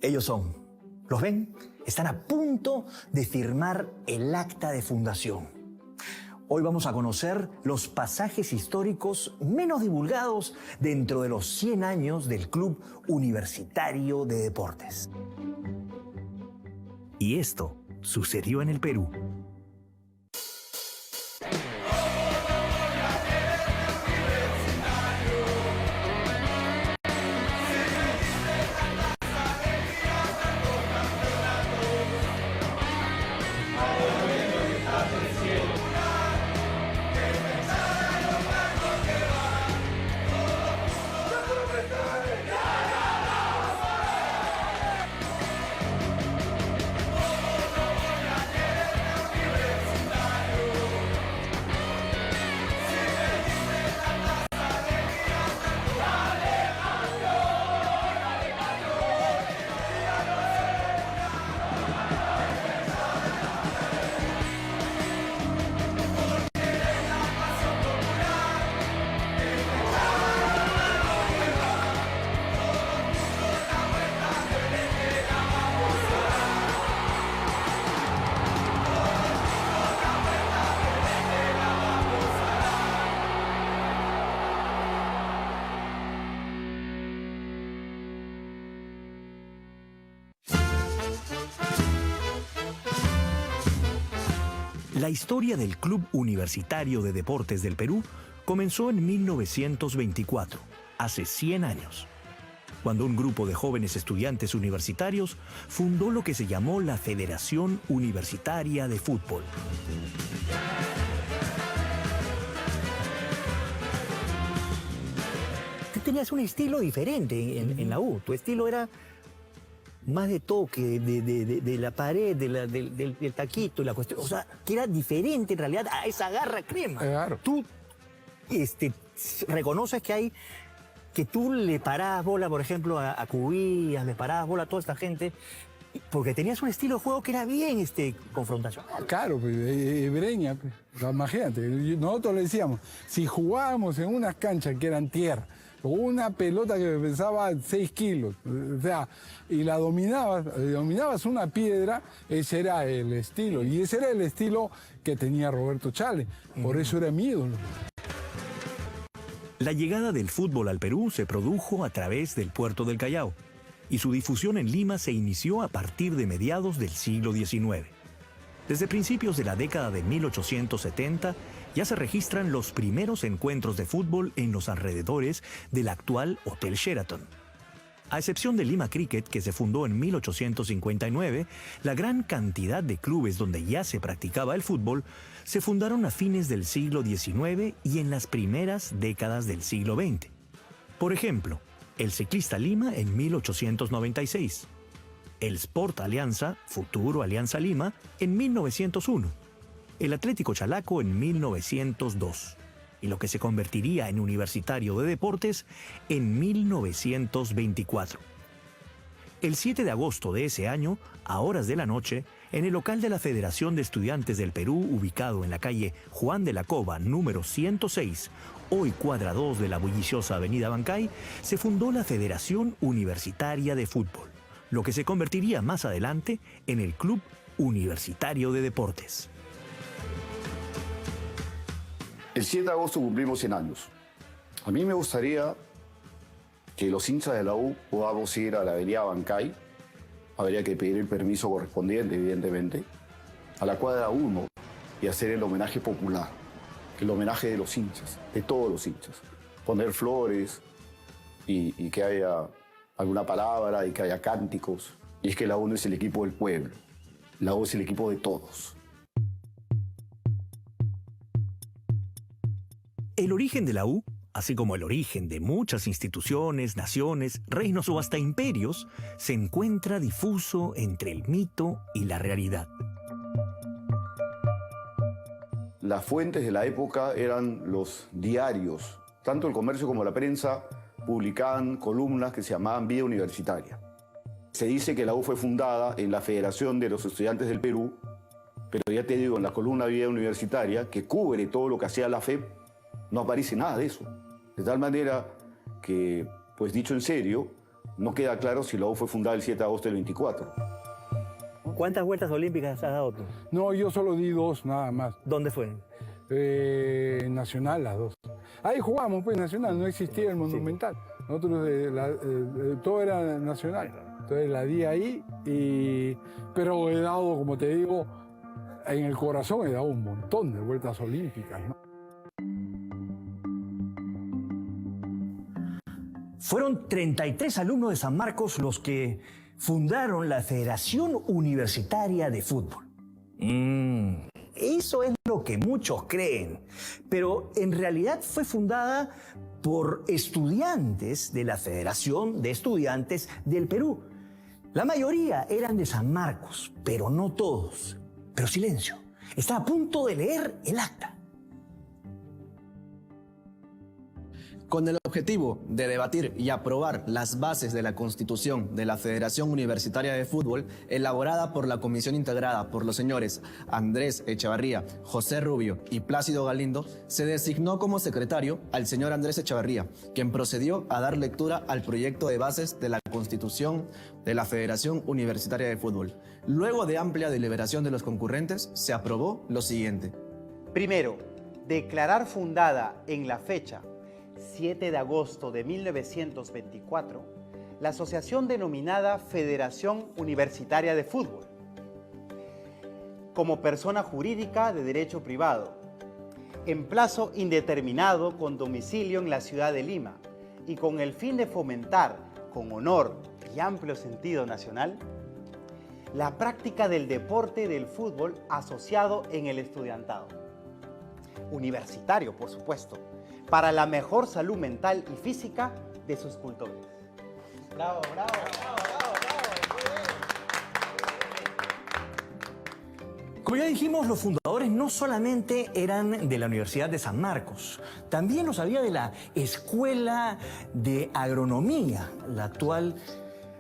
Ellos son, ¿los ven? Están a punto de firmar el acta de fundación. Hoy vamos a conocer los pasajes históricos menos divulgados dentro de los 100 años del Club Universitario de Deportes. Y esto sucedió en el Perú. La historia del Club Universitario de Deportes del Perú comenzó en 1924, hace 100 años, cuando un grupo de jóvenes estudiantes universitarios fundó lo que se llamó la Federación Universitaria de Fútbol. Tú tenías un estilo diferente en la U. Tu estilo era más de toque, de la pared, del taquito y la cuestión. O sea, que era diferente en realidad a esa garra crema. Claro. Tú reconoces que tú le parabas bola, por ejemplo, a Cubías, le parabas bola a toda esta gente, porque tenías un estilo de juego que era bien confrontacional. Claro, pues, Breña, pues. O sea, imagínate, nosotros le decíamos, si jugábamos en unas canchas que eran tierra, con una pelota que pesaba 6 kilos, o sea, y dominabas una piedra, ese era el estilo. Y ese era el estilo que tenía Roberto Chale, por eso era mi ídolo. La llegada del fútbol al Perú se produjo a través del puerto del Callao, y su difusión en Lima se inició a partir de mediados del siglo XIX. Desde principios de la década de 1870 ya se registran los primeros encuentros de fútbol en los alrededores del actual Hotel Sheraton. A excepción de Lima Cricket, que se fundó en 1859, la gran cantidad de clubes donde ya se practicaba el fútbol se fundaron a fines del siglo XIX y en las primeras décadas del siglo XX. Por ejemplo, el Ciclista Lima en 1896, el Sport Alianza, futuro Alianza Lima, en 1901, el Atlético Chalaco en 1902 y lo que se convertiría en Universitario de Deportes en 1924. El 7 de agosto de ese año, a horas de la noche, en el local de la Federación de Estudiantes del Perú, ubicado en la calle Juan de la Cova, número 106, hoy cuadra 2 de la bulliciosa avenida Bancay, se fundó la Federación Universitaria de Fútbol, lo que se convertiría más adelante en el Club Universitario de Deportes. El 7 de agosto cumplimos 100 años. A mí me gustaría que los hinchas de la U podamos ir a la avenida Bancay. Habría que pedir el permiso correspondiente, evidentemente, a la cuadra 1 y hacer el homenaje popular, el homenaje de los hinchas, de todos los hinchas. Poner flores y que haya alguna palabra y que haya cánticos. Y es que la U no es el equipo del pueblo, la U es el equipo de todos. El origen de la U, así como el origen de muchas instituciones, naciones, reinos o hasta imperios, se encuentra difuso entre el mito y la realidad. Las fuentes de la época eran los diarios. Tanto el comercio como la prensa publicaban columnas que se llamaban Vida Universitaria. Se dice que la U fue fundada en la Federación de los Estudiantes del Perú, pero ya te digo, en la columna Vida Universitaria, que cubre todo lo que hacía la FEP, no aparece nada de eso. De tal manera que, pues dicho en serio, No queda claro si la U fue fundada el 7 de agosto del 24. ¿Cuántas vueltas olímpicas has dado tú? No, yo solo di 2 nada más. ¿Dónde fue? Nacional las 2. Ahí jugamos, pues, Nacional, no existía el Monumental. Nosotros, todo era Nacional. Entonces la di ahí, pero he dado, como te digo, en el corazón he dado un montón de vueltas olímpicas, ¿no? Fueron 33 alumnos de San Marcos los que fundaron la Federación Universitaria de Fútbol. Eso es lo que muchos creen, pero en realidad fue fundada por estudiantes de la Federación de Estudiantes del Perú. La mayoría eran de San Marcos, pero no todos. Pero silencio, está a punto de leer el acta. Con el objetivo de debatir y aprobar las bases de la Constitución de la Federación Universitaria de Fútbol, elaborada por la comisión integrada por los señores Andrés Echavarría, José Rubio y Plácido Galindo, se designó como secretario al señor Andrés Echavarría, quien procedió a dar lectura al proyecto de bases de la Constitución de la Federación Universitaria de Fútbol. Luego de amplia deliberación de los concurrentes, se aprobó lo siguiente. Primero, declarar fundada en la fecha 7 de agosto de 1924, la asociación denominada Federación Universitaria de Fútbol, como persona jurídica de derecho privado, en plazo indeterminado con domicilio en la ciudad de Lima y con el fin de fomentar, con honor y amplio sentido nacional, la práctica del deporte del fútbol asociado en el estudiantado. Universitario, por supuesto, para la mejor salud mental y física de sus cultores. ¡Bravo, bravo, bravo, bravo, bravo! Como ya dijimos, los fundadores no solamente eran de la Universidad de San Marcos, también los había de la Escuela de Agronomía, la actual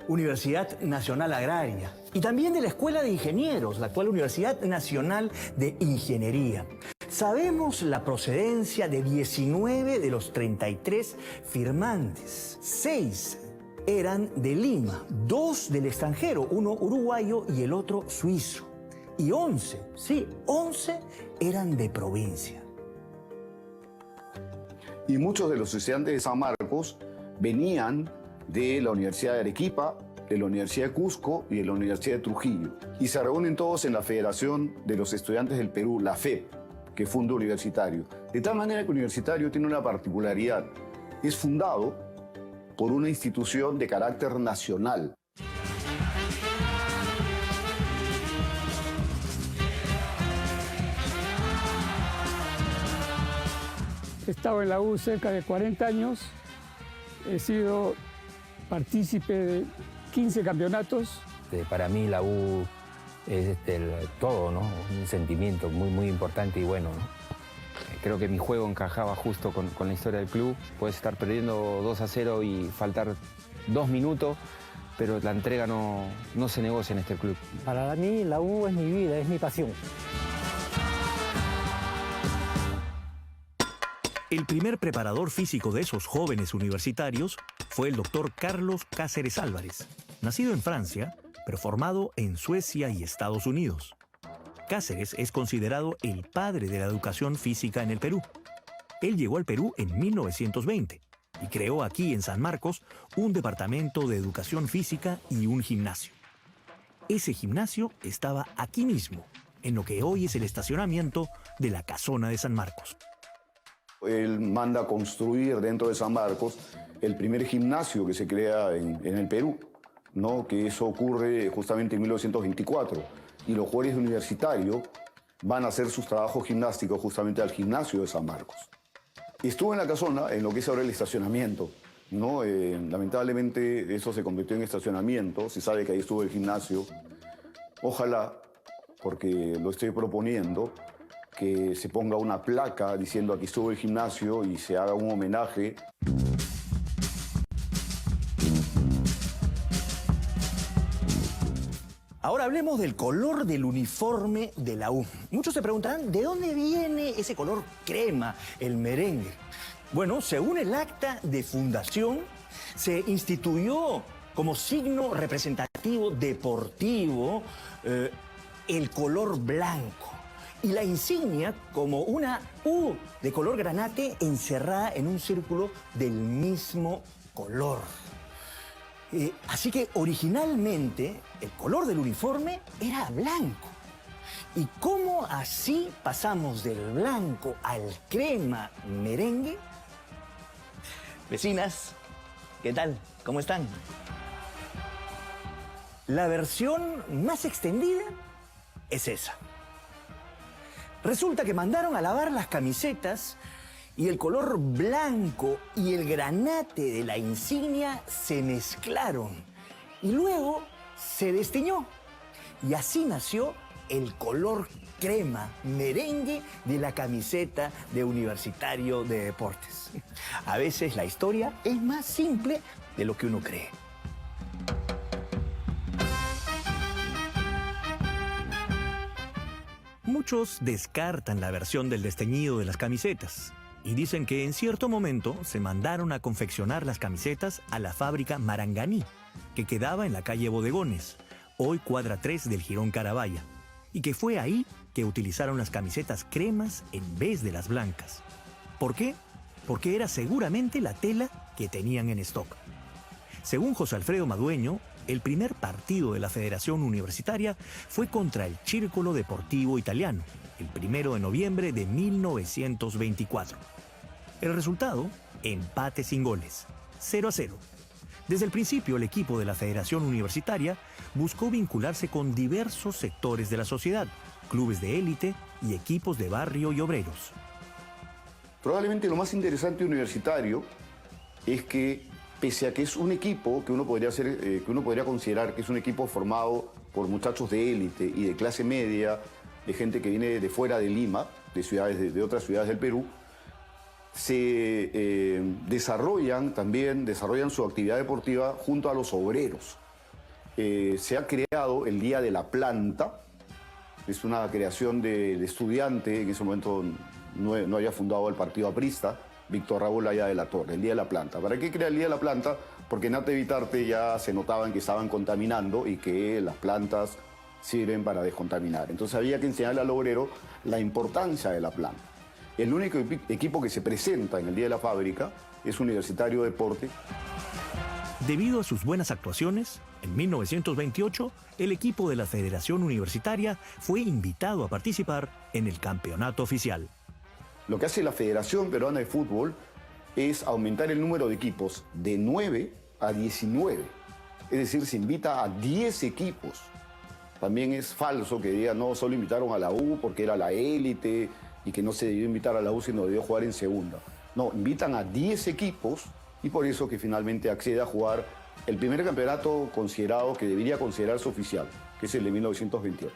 Universidad Nacional Agraria, y también de la Escuela de Ingenieros, la actual Universidad Nacional de Ingeniería. Sabemos la procedencia de 19 de los 33 firmantes. 6 eran de Lima, 2 del extranjero, uno uruguayo y el otro suizo. Y 11 eran de provincia. Y muchos de los estudiantes de San Marcos venían de la Universidad de Arequipa, de la Universidad de Cusco y de la Universidad de Trujillo. Y se reúnen todos en la Federación de los Estudiantes del Perú, la FEP, que funda Universitario. De tal manera que Universitario tiene una particularidad. Es fundado por una institución de carácter nacional. He estado en la U cerca de 40 años. He sido partícipe de 15 campeonatos. Para mí la U es todo, ¿no? Un sentimiento muy importante y bueno, ¿no? Creo que mi juego encajaba justo con la historia del club. Puedes estar perdiendo 2-0 y faltar 2 minutos, pero la entrega no se negocia en este club. Para mí la U es mi vida, es mi pasión. El primer preparador físico de esos jóvenes universitarios fue el doctor Carlos Cáceres Álvarez, nacido en Francia, pero formado en Suecia y Estados Unidos. Cáceres es considerado el padre de la educación física en el Perú. Él llegó al Perú en 1920 y creó aquí en San Marcos un departamento de educación física y un gimnasio. Ese gimnasio estaba aquí mismo, en lo que hoy es el estacionamiento de la Casona de San Marcos. Él manda construir dentro de San Marcos el primer gimnasio que se crea en el Perú, ¿no? Que eso ocurre justamente en 1924. Y los jugadores universitarios van a hacer sus trabajos gimnásticos justamente al gimnasio de San Marcos. Estuve en la casona, en lo que es ahora el estacionamiento, ¿no? Lamentablemente eso se convirtió en estacionamiento, se sabe que ahí estuvo el gimnasio. Ojalá, porque lo estoy proponiendo, que se ponga una placa diciendo aquí estuvo el gimnasio y se haga un homenaje. Ahora hablemos del color del uniforme de la U. Muchos se preguntarán, ¿de dónde viene ese color crema, el merengue? Bueno, según el acta de fundación, se instituyó como signo representativo deportivo el color blanco y la insignia como una U de color granate encerrada en un círculo del mismo color. Así que originalmente el color del uniforme era blanco. ¿Y cómo así pasamos del blanco al crema merengue? Vecinas, ¿qué tal? ¿Cómo están? La versión más extendida es esa. Resulta que mandaron a lavar las camisetas y el color blanco y el granate de la insignia se mezclaron y luego se destiñó. Y así nació el color crema merengue de la camiseta de Universitario de Deportes. A veces la historia es más simple de lo que uno cree. Muchos descartan la versión del desteñido de las camisetas y dicen que en cierto momento se mandaron a confeccionar las camisetas a la fábrica Maranganí, que quedaba en la calle Bodegones, hoy cuadra 3 del Jirón Carabaya, y que fue ahí que utilizaron las camisetas cremas en vez de las blancas. ¿Por qué? Porque era seguramente la tela que tenían en stock. Según José Alfredo Madueño, el primer partido de la Federación Universitaria fue contra el Círculo Deportivo Italiano, el 1 de noviembre de 1924. El resultado, empate sin goles, 0-0. Desde el principio, el equipo de la Federación Universitaria buscó vincularse con diversos sectores de la sociedad, clubes de élite y equipos de barrio y obreros. Probablemente lo más interesante Universitario es que, pese a que es un equipo que uno podría considerar que es un equipo formado por muchachos de élite y de clase media, de gente que viene de fuera de Lima, de otras ciudades del Perú, se desarrollan su actividad deportiva junto a los obreros. Se ha creado el Día de la Planta, es una creación del estudiante, en ese momento no había fundado el partido aprista, Víctor Raúl Aya de la Torre, el Día de la Planta. ¿Para qué crea el Día de la Planta? Porque en Ate Vitarte ya se notaban que estaban contaminando y que las plantas sirven para descontaminar. Entonces había que enseñarle al obrero la importancia de la planta. El único equipo que se presenta en el Día de la Fábrica es Universitario de Deporte. Debido a sus buenas actuaciones, en 1928, el equipo de la Federación Universitaria fue invitado a participar en el campeonato oficial. Lo que hace la Federación Peruana de Fútbol es aumentar el número de equipos de 9 a 19. Es decir, se invita a 10 equipos. También es falso que digan, no, solo invitaron a la U porque era la élite y que no se debió invitar a la U sino debió jugar en segunda. No, invitan a 10 equipos y por eso que finalmente accede a jugar el primer campeonato considerado, que debería considerarse oficial, que es el de 1928.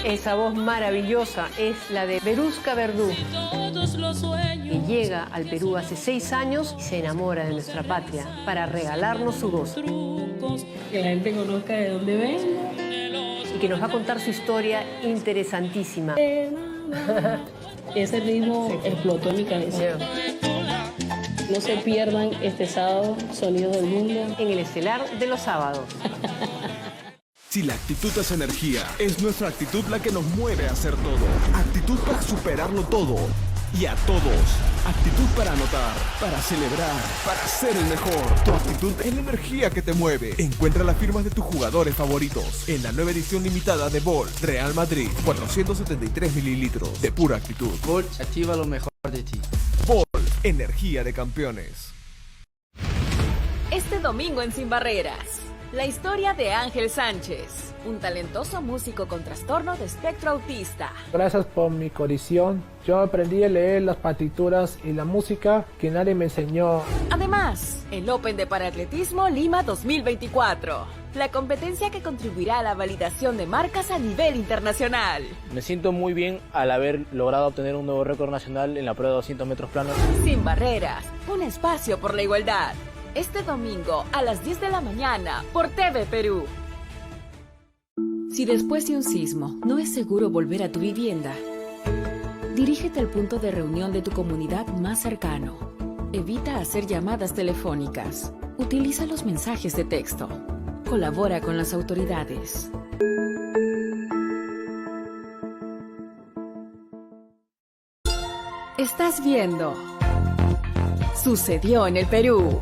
Esa voz maravillosa es la de Verusca Verdú, que llega al Perú hace 6 años y se enamora de nuestra patria para regalarnos su voz. Que la gente conozca de dónde vengo. Y que nos va a contar su historia interesantísima. Ese ritmo explotó en mi cabeza. No se pierdan este sábado, Sonidos del Mundo. En el estelar de los sábados. Si la actitud es energía, es nuestra actitud la que nos mueve a hacer todo. Actitud para superarlo todo y a todos. Actitud para anotar, para celebrar, para ser el mejor. Tu actitud es la energía que te mueve. Encuentra las firmas de tus jugadores favoritos en la nueva edición limitada de Ball Real Madrid, 473 mililitros de pura actitud. Ball activa lo mejor de ti. Ball, energía de campeones. Este domingo en Sin Barreras, la historia de Ángel Sánchez, un talentoso músico con trastorno de espectro autista. Gracias por mi condición, yo aprendí a leer las partituras y la música que nadie me enseñó. Además, el Open de Paraatletismo Lima 2024. la competencia que contribuirá a la validación de marcas a nivel internacional. Me siento muy bien al haber logrado obtener un nuevo récord nacional en la prueba de 200 metros planos. Sin barreras, un espacio por la igualdad. Este domingo a las 10 de la mañana por TV Perú. Si después de un sismo no es seguro volver a tu vivienda, dirígete al punto de reunión de tu comunidad más cercano. Evita hacer llamadas telefónicas. Utiliza los mensajes de texto. Colabora con las autoridades. Estás viendo Sucedió en el Perú.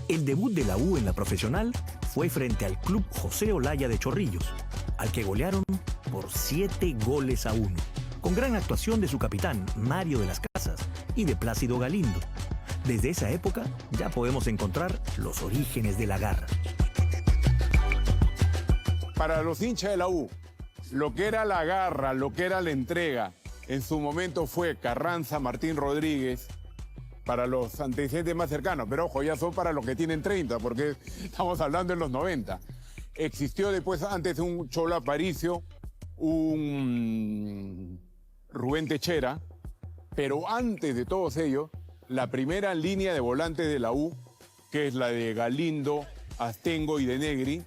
El debut de la U en la profesional fue frente al Club José Olaya de Chorrillos, al que golearon por 7-1, con gran actuación de su capitán, Mario de las Casas, y de Plácido Galindo. Desde esa época ya podemos encontrar los orígenes de la garra. Para los hinchas de la U, lo que era la garra, lo que era la entrega, en su momento fue Carranza, Martín Rodríguez, para los antecedentes más cercanos, pero ojo, ya son para los que tienen 30, porque estamos hablando en los 90. Existió después, antes un Cholo Aparicio, un Rubén Techera, pero antes de todos ellos, la primera línea de volantes de la U, que es la de Galindo, Astengo y De Negri,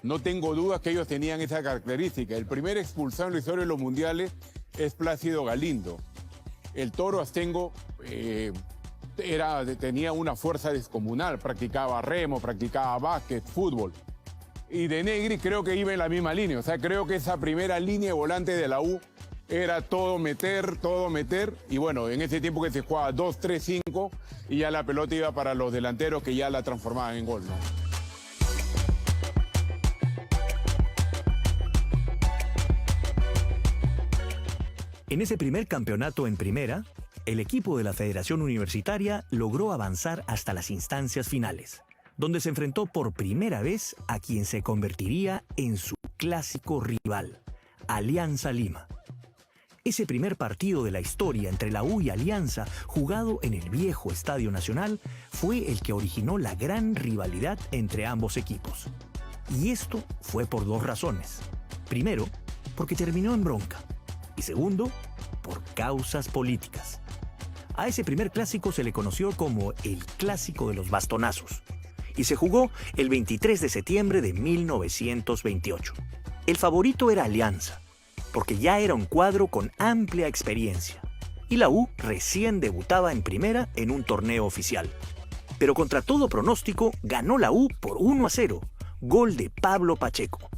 no tengo dudas que ellos tenían esa característica. El primer expulsado en la historia de los mundiales es Plácido Galindo. El Toro Astengo tenía una fuerza descomunal, practicaba remo, practicaba básquet, fútbol. Y De Negri creo que iba en la misma línea, o sea, creo que esa primera línea de volante de la U era todo meter, y bueno, en ese tiempo que se jugaba 2-3-5 y ya la pelota iba para los delanteros que ya la transformaban en gol, ¿no? En ese primer campeonato en primera, el equipo de la Federación Universitaria logró avanzar hasta las instancias finales, donde se enfrentó por primera vez a quien se convertiría en su clásico rival, Alianza Lima. Ese primer partido de la historia entre la U y Alianza, jugado en el viejo Estadio Nacional, fue el que originó la gran rivalidad entre ambos equipos. Y esto fue por dos razones. Primero, porque terminó en bronca. Y segundo, por causas políticas. A ese primer clásico se le conoció como el Clásico de los Bastonazos y se jugó el 23 de septiembre de 1928. El favorito era Alianza, porque ya era un cuadro con amplia experiencia y la U recién debutaba en primera en un torneo oficial. Pero contra todo pronóstico ganó la U por 1-0, gol de Pablo Pacheco.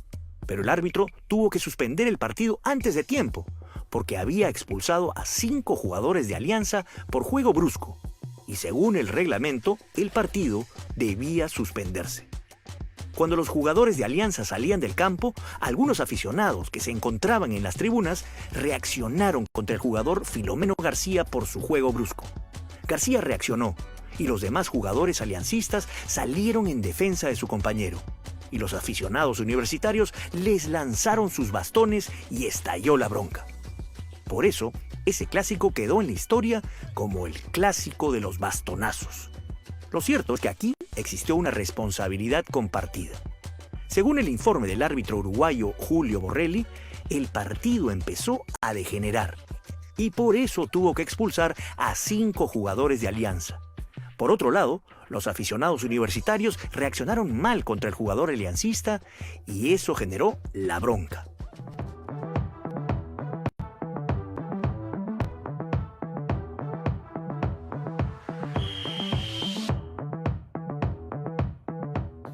Pero el árbitro tuvo que suspender el partido antes de tiempo, porque había expulsado a 5 jugadores de Alianza por juego brusco, y según el reglamento, el partido debía suspenderse. Cuando los jugadores de Alianza salían del campo, algunos aficionados que se encontraban en las tribunas reaccionaron contra el jugador Filomeno García por su juego brusco. García reaccionó, y los demás jugadores aliancistas salieron en defensa de su compañero, y los aficionados universitarios les lanzaron sus bastones y estalló la bronca. Por eso, ese clásico quedó en la historia como el Clásico de los Bastonazos. Lo cierto es que aquí existió una responsabilidad compartida. Según el informe del árbitro uruguayo Julio Borrelli, el partido empezó a degenerar y por eso tuvo que expulsar a 5 jugadores de Alianza. Por otro lado, los aficionados universitarios reaccionaron mal contra el jugador aliancista y eso generó la bronca.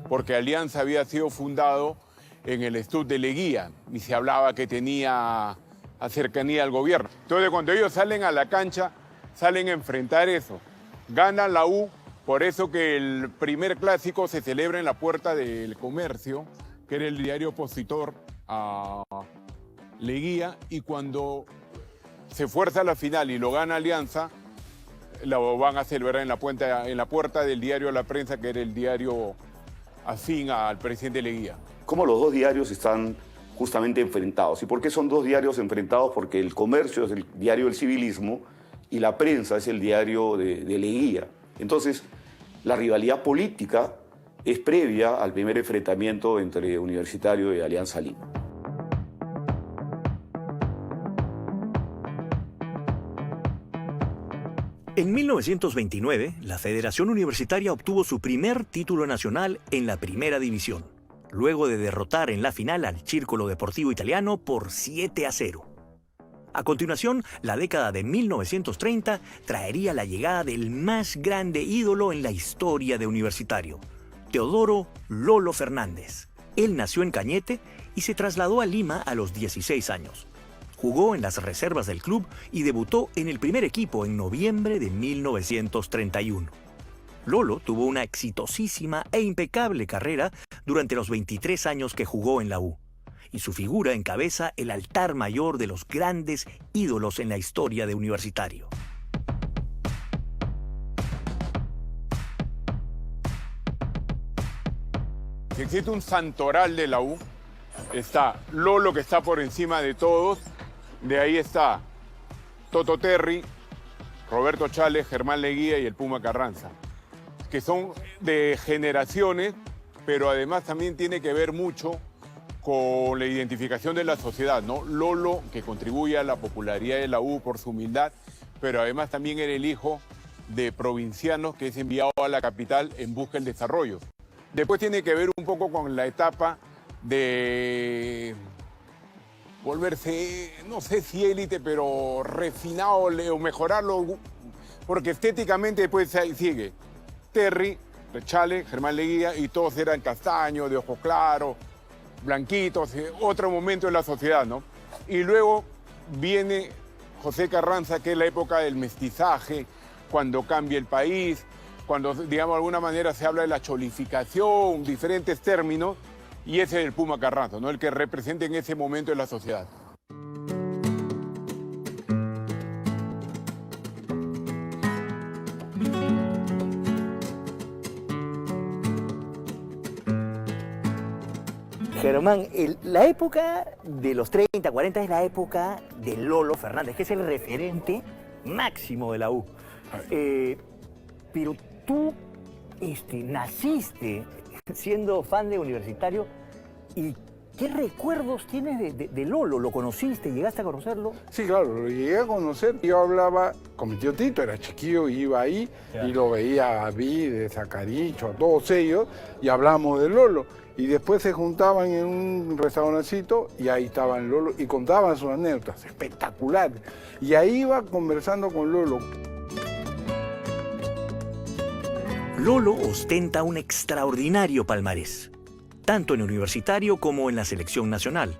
Porque Alianza había sido fundado en el Estud de Leguía y se hablaba que tenía cercanía al gobierno. Entonces, cuando ellos salen a la cancha, salen a enfrentar eso. Ganan la U, por eso que el primer clásico se celebra en la Puerta del Comercio, que era el diario opositor a Leguía, y cuando se fuerza la final y lo gana Alianza, lo van a celebrar en la puerta del diario La Prensa, que era el diario afín al presidente Leguía. Cómo los dos diarios están justamente enfrentados. ¿Y por qué son dos diarios enfrentados? Porque el Comercio es el diario del civilismo y La Prensa es el diario de Leguía. Entonces, la rivalidad política es previa al primer enfrentamiento entre Universitario y Alianza Lima. En 1929, la Federación Universitaria obtuvo su primer título nacional en la Primera División, luego de derrotar en la final al Círculo Deportivo Italiano por 7-0. A continuación, la década de 1930 traería la llegada del más grande ídolo en la historia de Universitario, Teodoro Lolo Fernández. Él nació en Cañete y se trasladó a Lima a los 16 años. Jugó en las reservas del club y debutó en el primer equipo en noviembre de 1931. Lolo tuvo una exitosísima e impecable carrera durante los 23 años que jugó en la U, y su figura encabeza el altar mayor de los grandes ídolos en la historia de Universitario. Si existe un santoral de la U, está Lolo, que está por encima de todos. De ahí está Toto Terry, Roberto Chales, Germán Leguía y el Puma Carranza, que son de generaciones, pero además también tiene que ver mucho con la identificación de la sociedad, ¿no? Lolo, que contribuye a la popularidad de la U por su humildad, pero además también era el hijo de provincianos que es enviado a la capital en busca del desarrollo. Después tiene que ver un poco con la etapa de volverse, no sé si élite, pero refinado o mejorarlo, porque estéticamente después sigue Terry, Chale, Germán Leguía, y todos eran castaños, de ojos claros, blanquitos, otro momento en la sociedad, ¿no? Y luego viene José Carranza, que es la época del mestizaje, cuando cambia el país, cuando, digamos, de alguna manera se habla de la cholificación, diferentes términos, y ese es el Puma Carranza, ¿no? El que representa en ese momento en la sociedad. Germán, la época de los 30, 40 es la época de Lolo Fernández, que es el referente máximo de la U. Pero tú naciste siendo fan de Universitario, ¿y qué recuerdos tienes de Lolo? ¿Lo conociste? ¿Llegaste a conocerlo? Sí, claro, lo llegué a conocer. Yo hablaba con mi tío Tito, era chiquillo, iba ahí y lo veía a Vides, a Caricho, a todos ellos, y hablamos de Lolo. Y después se juntaban en un restaurancito y ahí estaban Lolo y contaban sus anécdotas espectaculares. Y ahí iba conversando con Lolo. Lolo ostenta un extraordinario palmarés, tanto en Universitario como en la selección nacional.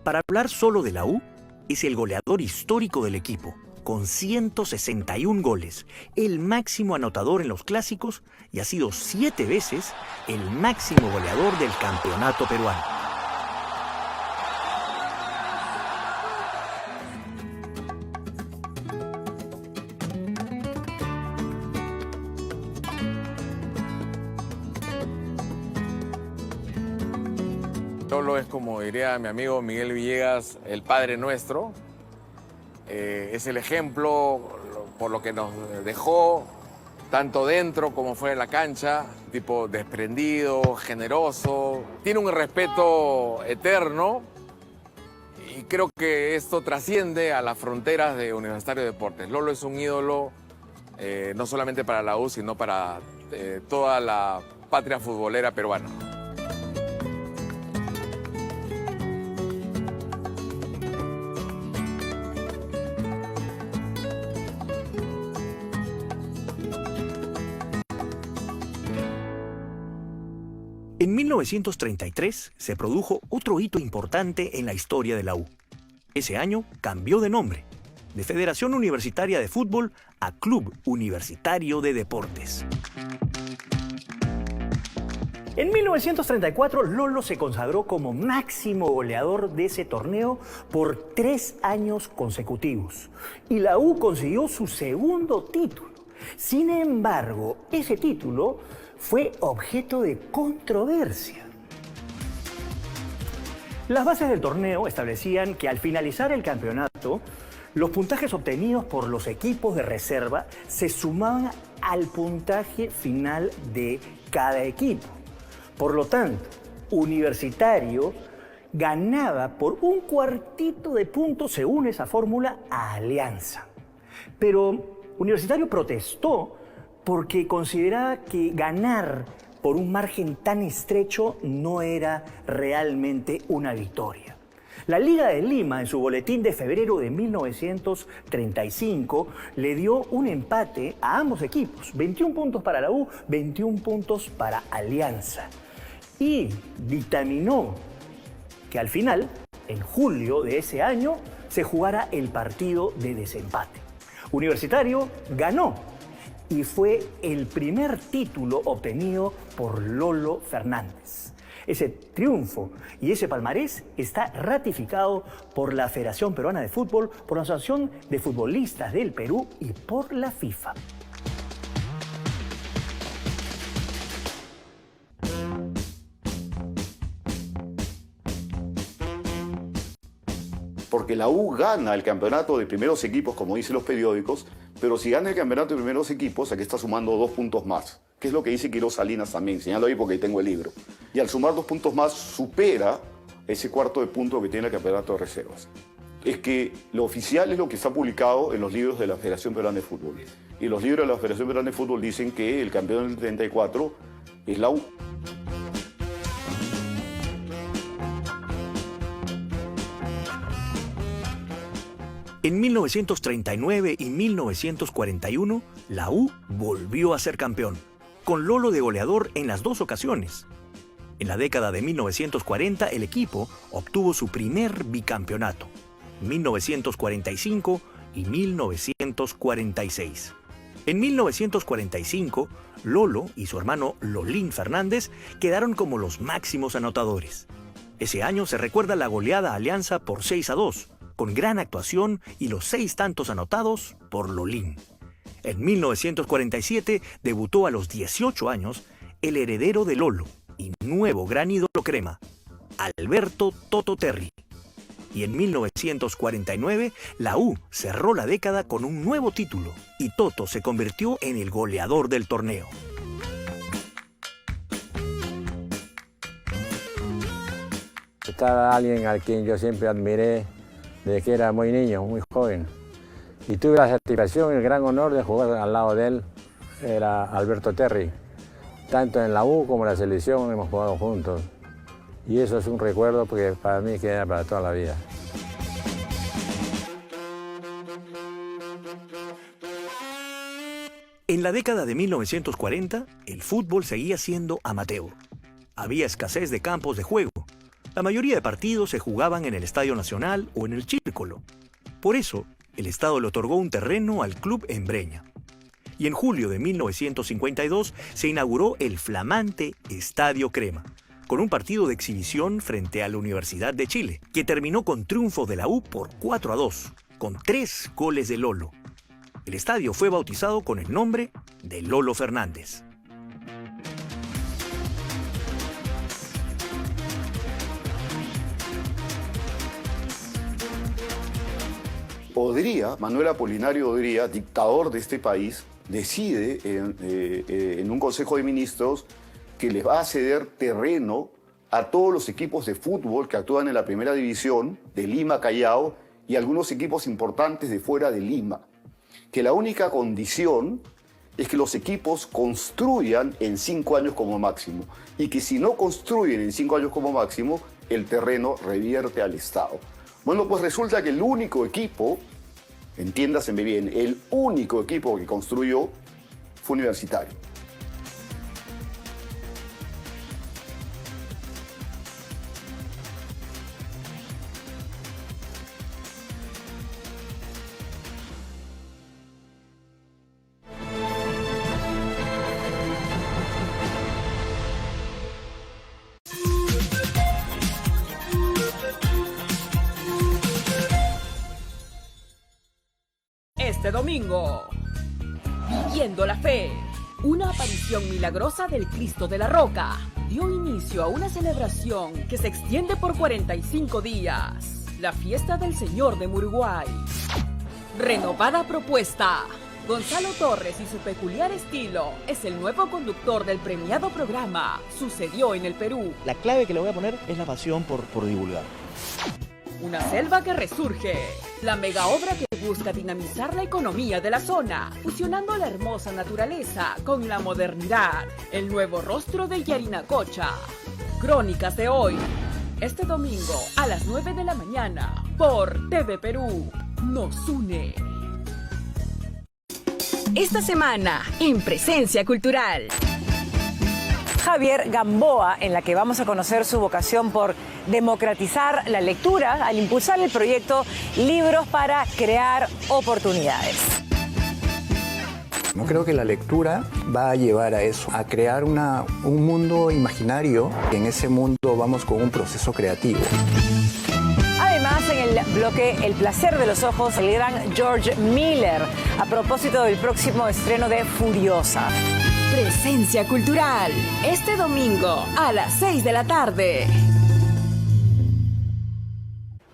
Para hablar solo de la U, es el goleador histórico del equipo, con 161 goles, el máximo anotador en los clásicos y ha sido 7 veces el máximo goleador del campeonato peruano. Lolo es, como diría mi amigo Miguel Villegas, el Padre Nuestro. Es el ejemplo por lo que nos dejó, tanto dentro como fuera de la cancha, tipo desprendido, generoso. Tiene un respeto eterno y creo que esto trasciende a las fronteras de Universitario de Deportes. Lolo es un ídolo no solamente para la U, sino para toda la patria futbolera peruana. En 1933 se produjo otro hito importante en la historia de la U. Ese año cambió de nombre, de Federación Universitaria de Fútbol a Club Universitario de Deportes. En 1934, Lolo se consagró como máximo goleador de ese torneo por 3 años consecutivos. Y la U consiguió su segundo título. Sin embargo, ese título fue objeto de controversia. Las bases del torneo establecían que al finalizar el campeonato, los puntajes obtenidos por los equipos de reserva se sumaban al puntaje final de cada equipo. Por lo tanto, Universitario ganaba por un cuartito de punto, según esa fórmula, a Alianza. Pero Universitario protestó porque consideraba que ganar por un margen tan estrecho no era realmente una victoria. La Liga de Lima, en su boletín de febrero de 1935, le dio un empate a ambos equipos, 21 puntos para la U, 21 puntos para Alianza. Y dictaminó que al final, en julio de ese año, se jugara el partido de desempate. Universitario ganó y fue el primer título obtenido por Lolo Fernández. Ese triunfo y ese palmarés está ratificado por la Federación Peruana de Fútbol, por la Asociación de Futbolistas del Perú y por la FIFA. Porque la U gana el campeonato de primeros equipos, como dicen los periódicos, pero si gana el campeonato de primeros equipos, aquí está sumando 2 puntos más, que es lo que dice Quiroz Salinas también, señalo ahí porque ahí tengo el libro. Y al sumar 2 puntos más, supera ese cuarto de punto que tiene el campeonato de reservas. Es que lo oficial es lo que está publicado en los libros de la Federación Peruana de Fútbol. Y los libros de la Federación Peruana de Fútbol dicen que el campeón del 34 es la U. En 1939 y 1941, la U volvió a ser campeón, con Lolo de goleador en las 2 ocasiones. En la década de 1940, el equipo obtuvo su primer bicampeonato, 1945 y 1946. En 1945, Lolo y su hermano Lolín Fernández quedaron como los máximos anotadores. Ese año se recuerda la goleada a Alianza por 6-2, con gran actuación y los 6 tantos anotados por Lolín. En 1947 debutó a los 18 años el heredero de Lolo y nuevo gran ídolo crema, Alberto Toto Terry. Y en 1949 la U cerró la década con un nuevo título y Toto se convirtió en el goleador del torneo. Está alguien al quien yo siempre admiré desde que era muy niño, muy joven. Y tuve la satisfacción y el gran honor de jugar al lado de él, era Alberto Terry. Tanto en la U como en la selección hemos jugado juntos. Y eso es un recuerdo porque para mí queda para toda la vida. En la década de 1940, el fútbol seguía siendo amateur. Había escasez de campos de juego. La mayoría de partidos se jugaban en el Estadio Nacional o en el Círculo. Por eso, el Estado le otorgó un terreno al club en Breña. Y en julio de 1952 se inauguró el flamante Estadio Crema, con un partido de exhibición frente a la Universidad de Chile, que terminó con triunfo de la U por 4-2, con 3 goles de Lolo. El estadio fue bautizado con el nombre de Lolo Fernández. Manuel Apolinario Odría, dictador de este país, decide en un Consejo de Ministros que les va a ceder terreno a todos los equipos de fútbol que actúan en la primera división de Lima, Callao y algunos equipos importantes de fuera de Lima. Que la única condición es que los equipos construyan en 5 años como máximo y que si no construyen en 5 años como máximo, el terreno revierte al Estado. Bueno, pues resulta que el único equipo, entiéndaseme bien, el único equipo que construyó fue Universitario. este domingo. Viviendo la fe. Una aparición milagrosa del Cristo de la Roca dio inicio a una celebración que se extiende por 45 días. La fiesta del Señor de Muruguay. Renovada propuesta. Gonzalo Torres y su peculiar estilo es el nuevo conductor del premiado programa Sucedió en el Perú. La clave que le voy a poner es la pasión por divulgar. Una selva que resurge. La mega obra que busca dinamizar la economía de la zona, fusionando la hermosa naturaleza con la modernidad. El nuevo rostro de Yarinacocha. Crónicas de hoy. Este domingo a las 9 de la mañana por TV Perú. Nos une. Esta semana en Presencia Cultural. Javier Gamboa, en la que vamos a conocer su vocación por democratizar la lectura al impulsar el proyecto Libros para Crear Oportunidades. No creo que la lectura va a llevar a eso, a crear un mundo imaginario. En ese mundo vamos con un proceso creativo. Además, en el bloque El placer de los ojos, el gran George Miller, a propósito del próximo estreno de Furiosa. Presencia Cultural, este domingo a las 6 de la tarde.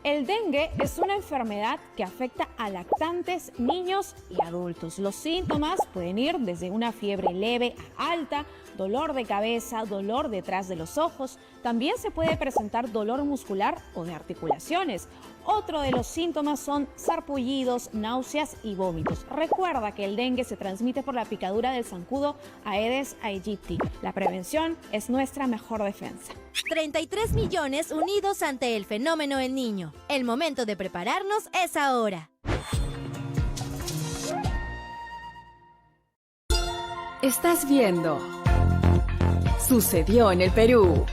El dengue es una enfermedad que afecta a lactantes, niños y adultos. Los síntomas pueden ir desde una fiebre leve a alta, dolor de cabeza, dolor detrás de los ojos. También se puede presentar dolor muscular o de articulaciones. Otro de los síntomas son sarpullidos, náuseas y vómitos. Recuerda que el dengue se transmite por la picadura del zancudo Aedes aegypti. La prevención es nuestra mejor defensa. 33 millones unidos ante el fenómeno del niño. El momento de prepararnos es ahora. Estás viendo Sucedió en el Perú.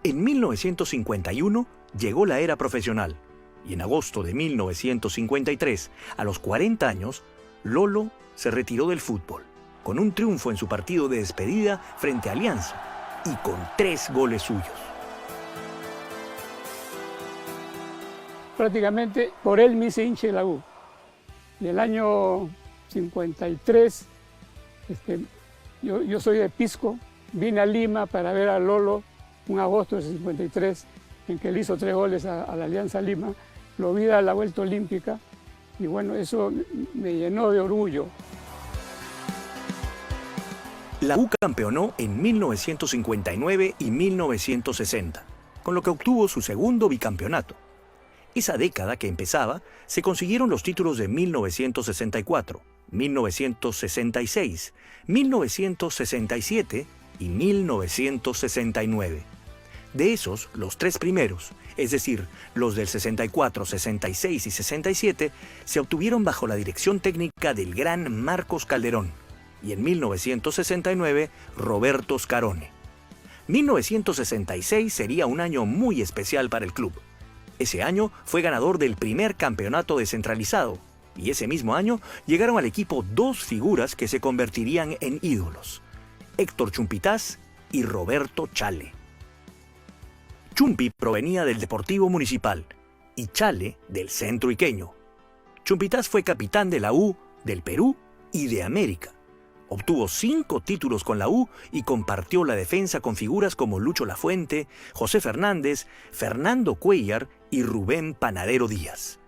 En 1951 llegó la era profesional y en agosto de 1953, a los 40 años, Lolo se retiró del fútbol, con un triunfo en su partido de despedida frente a Alianza y con 3 goles suyos. Prácticamente por él me hice hincha de la U. En el año 53, yo soy de Pisco, vine a Lima para ver a Lolo un agosto de 53, en que él hizo 3 goles a la Alianza Lima. Lo vi a la vuelta olímpica y bueno, eso me llenó de orgullo. La U campeonó en 1959 y 1960, con lo que obtuvo su segundo bicampeonato. Esa década que empezaba, se consiguieron los títulos de 1964, 1966, 1967 y 1969. De esos, los 3 primeros, es decir, los del 64, 66 y 67, se obtuvieron bajo la dirección técnica del gran Marcos Calderón y en 1969, Roberto Scarone. 1966 sería un año muy especial para el club. Ese año fue ganador del primer campeonato descentralizado y ese mismo año llegaron al equipo 2 figuras que se convertirían en ídolos: Héctor Chumpitaz y Roberto Chale. Chumpi provenía del Deportivo Municipal y Chale del Centro Iqueño. Chumpitaz fue capitán de la U, del Perú y de América. Obtuvo 5 títulos con la U y compartió la defensa con figuras como Lucho Lafuente, José Fernández, Fernando Cuellar y Rubén Panadero Díaz.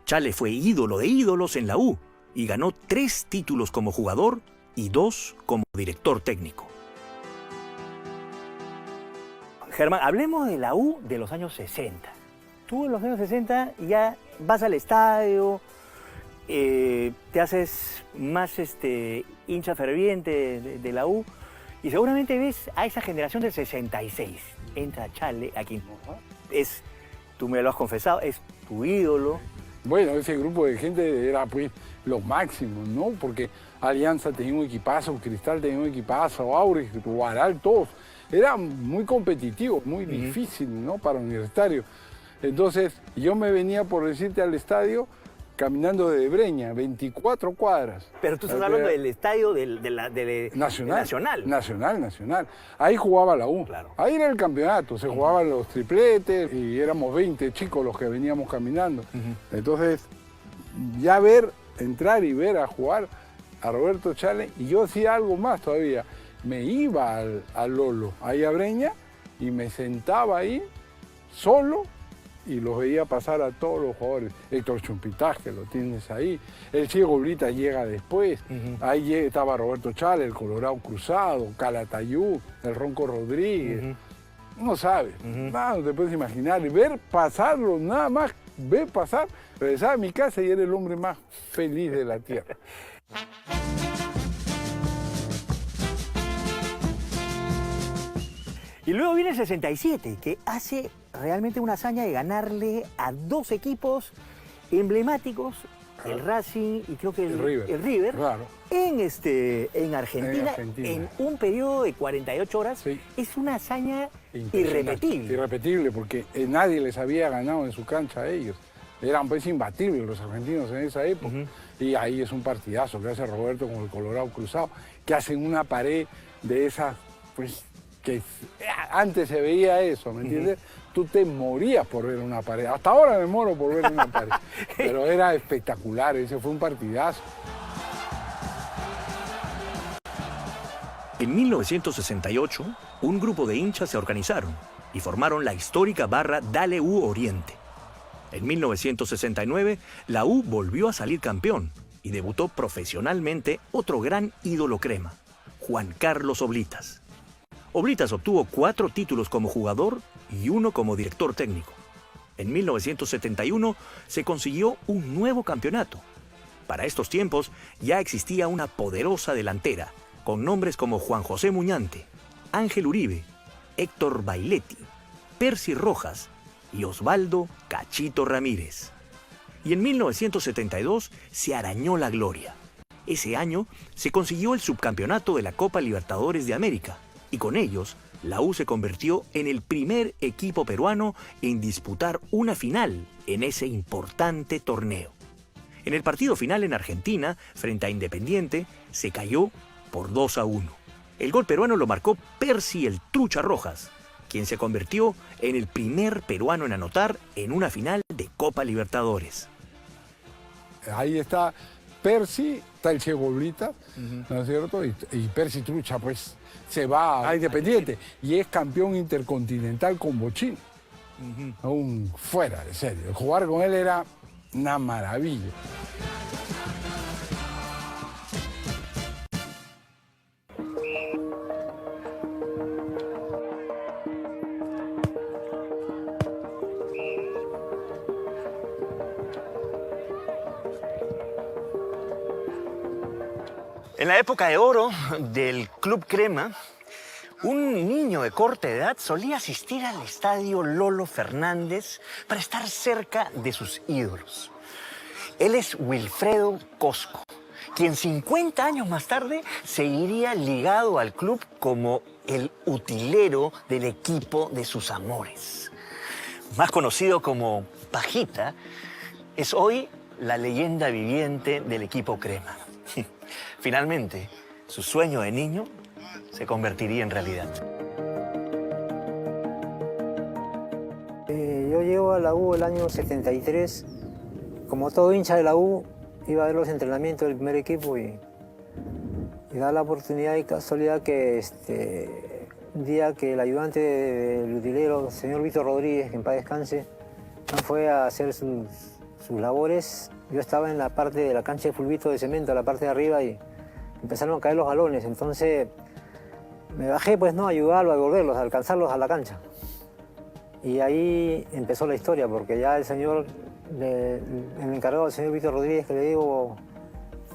Chale fue ídolo de ídolos en la U y ganó 3 títulos como jugador y 2 como director técnico. Germán, hablemos de la U de los años 60. Tú en los años 60 ya vas al estadio, te haces más hincha ferviente de la U y seguramente ves a esa generación del 66. Entra Chale, aquí tú me lo has confesado, es tu ídolo. Bueno, ese grupo de gente era pues lo máximo, ¿no? Porque Alianza tenía un equipazo, Cristal tenía un equipazo, Aurex, Guaral, todos. Era muy competitivo, muy difícil, ¿no? Para Universitario. Entonces, yo me venía, por decirte, al estadio caminando desde Breña, 24 cuadras. Pero tú estás hablando del estadio Nacional. Nacional. Ahí jugaba la U. Claro. Ahí era el campeonato, se jugaban los tripletes y éramos 20 chicos los que veníamos caminando. Entonces, ya entrar y ver a jugar a Roberto Chale, y yo hacía algo más todavía. Me iba al Lolo, ahí a Breña, y me sentaba ahí solo y los veía pasar a todos los jugadores. Héctor Chumpitaz, que lo tienes ahí. El Ciego Blita llega después. Ahí estaba Roberto Chale, el Colorado Cruzado, Calatayud, el Ronco Rodríguez. No sabes, no te puedes imaginar. Y ver pasarlo, nada más ver pasar, regresaba a mi casa y era el hombre más feliz de la tierra. Y luego viene el 67, que hace realmente una hazaña de ganarle a dos equipos emblemáticos, el Racing y creo que el River, claro. en Argentina, en un periodo de 48 horas. Sí. Es una hazaña irrepetible. Irrepetible, porque nadie les había ganado en su cancha a ellos. Eran pues imbatibles los argentinos en esa época. Y ahí es un partidazo que hace Roberto con el Colorado Cruzado, que hacen una pared de esas, pues, que antes se veía eso, ¿me entiendes? Tú te morías por ver una pared. Hasta ahora me muero por ver una pared. Pero era espectacular, ese fue un partidazo. En 1968, un grupo de hinchas se organizaron y formaron la histórica barra Dale U Oriente. En 1969, la U volvió a salir campeón y debutó profesionalmente otro gran ídolo crema, Juan Carlos Oblitas. Oblitas obtuvo 4 títulos como jugador y 1 como director técnico. En 1971 se consiguió un nuevo campeonato. Para estos tiempos ya existía una poderosa delantera, con nombres como Juan José Muñante, Ángel Uribe, Héctor Bailetti, Percy Rojas y Osvaldo Cachito Ramírez. Y en 1972 se arañó la gloria. Ese año se consiguió el subcampeonato de la Copa Libertadores de América, y con ellos, la U se convirtió en el primer equipo peruano en disputar una final en ese importante torneo. En el partido final en Argentina, frente a Independiente, se cayó por 2-1. El gol peruano lo marcó Percy el Trucha Rojas, quien se convirtió en el primer peruano en anotar en una final de Copa Libertadores. Ahí está Percy, está el Ciego Blita, ¿no es cierto? Y Percy Trucha, pues, se va a Independiente y es campeón intercontinental con Bochín. Fuera de serio. Jugar con él era una maravilla. En la época de oro del Club Crema, un niño de corta edad solía asistir al estadio Lolo Fernández para estar cerca de sus ídolos. Él es Wilfredo Cosco, quien 50 años más tarde seguiría ligado al club como el utilero del equipo de sus amores. Más conocido como Pajita, es hoy la leyenda viviente del equipo Crema. Finalmente, su sueño de niño se convertiría en realidad. Yo llego a la U el año 73. Como todo hincha de la U, iba a ver los entrenamientos del primer equipo y da la oportunidad y casualidad que un día que el ayudante del utilero, el señor Víctor Rodríguez, que en paz descanse, fue a hacer sus labores. Yo estaba en la parte de la cancha de fulbito de cemento, la parte de arriba, y empezaron a caer los balones. Entonces me bajé, pues, a ayudarlo, a devolverlos, a alcanzarlos a la cancha. Y ahí empezó la historia, porque ya el encargado del señor Víctor Rodríguez, que le digo,